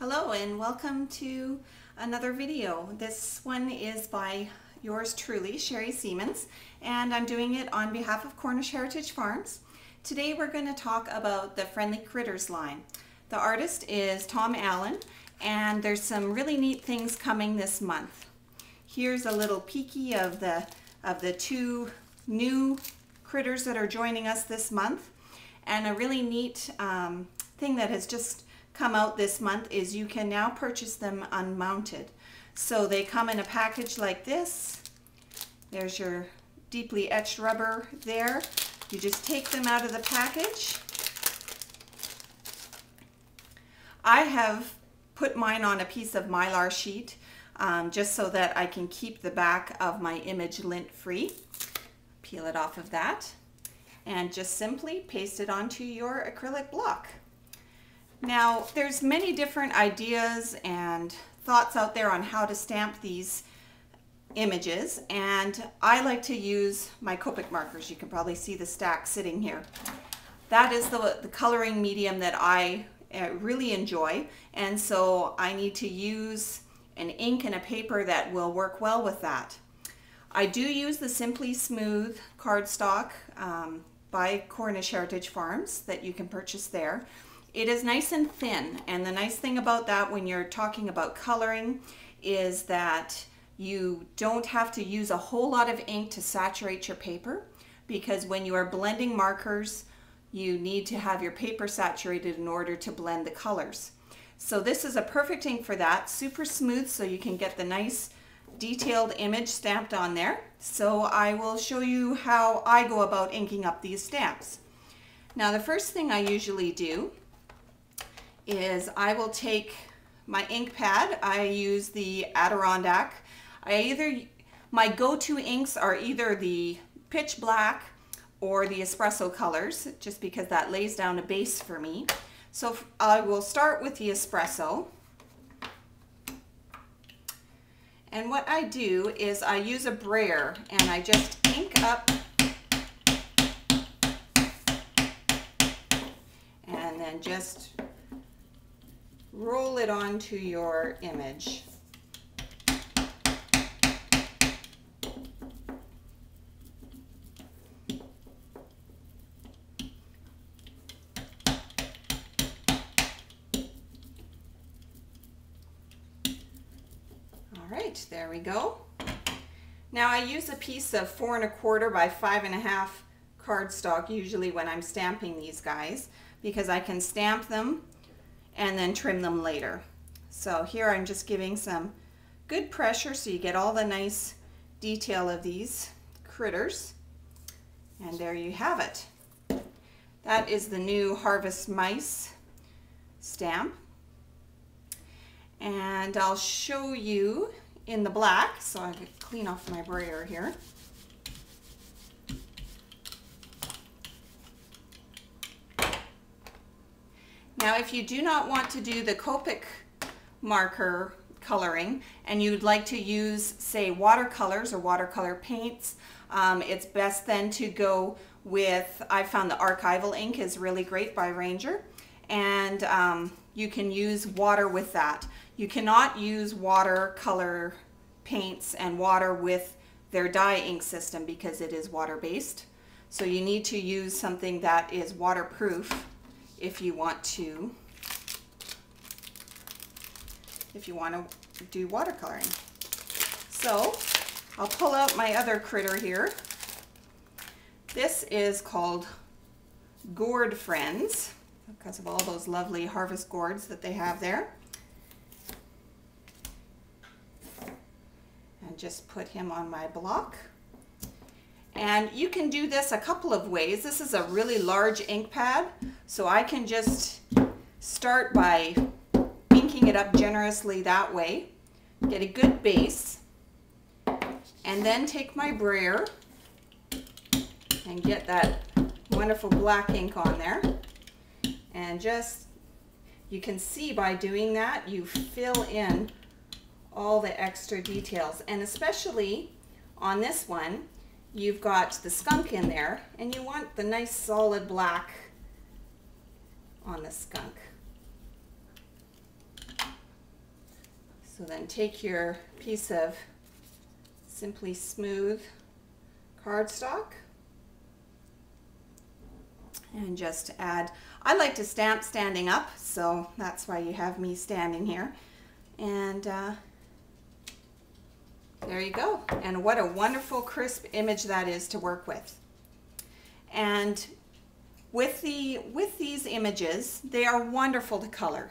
Hello and welcome to another video. This one is by yours truly, Sherry Siemens, and I'm doing it on behalf of Cornish Heritage Farms. Today we're going to talk about the Friendly Kritters line. The artist is Tom Allen, and there's some really neat things coming this month. Here's a little peeky of the two new critters that are joining us this month, and a really neat thing that has just come out this month is you can now purchase them unmounted. So they come in a package like this. There's your deeply etched rubber there. You just take them out of the package. I have put mine on a piece of mylar sheet just so that I can keep the back of my image lint free. Peel it off of that and just simply paste it onto your acrylic block. Now, there's many different ideas and thoughts out there on how to stamp these images, and I like to use my Copic markers. You can probably see the stack sitting here. That is the coloring medium that I really enjoy, and so I need to use an ink and a paper that will work well with that. I do use the Simply Smooth cardstock by Cornish Heritage Farms that you can purchase there. It is nice and thin, and the nice thing about that when you're talking about coloring is that you don't have to use a whole lot of ink to saturate your paper, because when you are blending markers you need to have your paper saturated in order to blend the colors. So this is a perfect ink for that, super smooth, so you can get the nice detailed image stamped on there. So I will show you how I go about inking up these stamps. Now, the first thing I usually do is I will take my ink pad. I use the Adirondack. My go-to inks are either the pitch black or the espresso colors, just because that lays down a base for me. So I will start with the espresso. And what I do is I use a brayer and I just ink up and then just roll it onto your image. All right, there we go. Now I use a piece of 4 1/4 by 5 1/2 cardstock usually when I'm stamping these guys, because I can stamp them and then trim them later. So here I'm just giving some good pressure so you get all the nice detail of these critters. And there you have it. That is the new Harvest Mice stamp. And I'll show you in the black, so I can clean off my brayer here. Now, if you do not want to do the Copic marker coloring and you'd like to use, say, watercolors or watercolor paints, it's best then to go with, I found the archival ink is really great by Ranger, and you can use water with that. You cannot use watercolor paints and water with their dye ink system because it is water-based. So you need to use something that is waterproof if you want to do watercoloring. So I'll pull out my other critter here. This is called Gourd Friends because of all those lovely harvest gourds that they have there. And just put him on my block. And you can do this a couple of ways. This is a really large ink pad, so I can just start by inking it up generously that way, get a good base, and then take my brayer and get that wonderful black ink on there. And just, you can see by doing that, you fill in all the extra details. And especially on this one, you've got the skunk in there, and you want the nice solid black on the skunk. So then take your piece of Simply Smooth cardstock and just add, I like to stamp standing up, so that's why you have me standing here. And there you go. And what a wonderful crisp image that is to work with. And with these images, they are wonderful to color.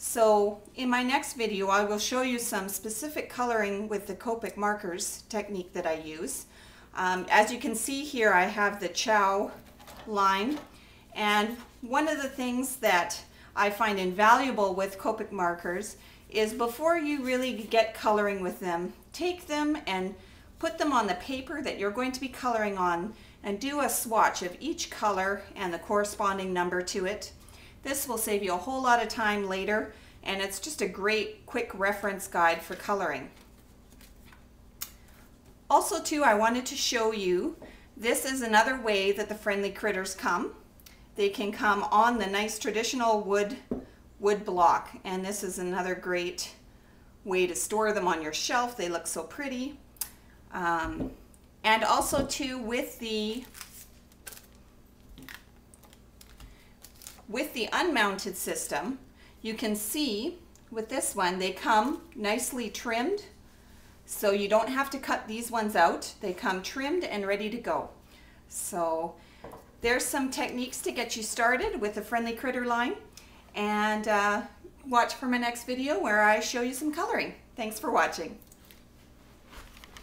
So in my next video, I will show you some specific coloring with the Copic markers technique that I use. As you can see here, I have the Chow line, and one of the things that I find invaluable with Copic markers is before you really get coloring with them, take them and put them on the paper that you're going to be coloring on and do a swatch of each color and the corresponding number to it. This will save you a whole lot of time later, and it's just a great quick reference guide for coloring. Also too, I wanted to show you, this is another way that the Friendly Kritters come. They can come on the nice traditional wood block, and this is another great way to store them on your shelf. They look so pretty. And also too, with the unmounted system, you can see with this one, they come nicely trimmed, so you don't have to cut these ones out. They come trimmed and ready to go. So there's some techniques to get you started with the Friendly Kritter line, and watch for my next video where I show you some coloring. Thanks for watching.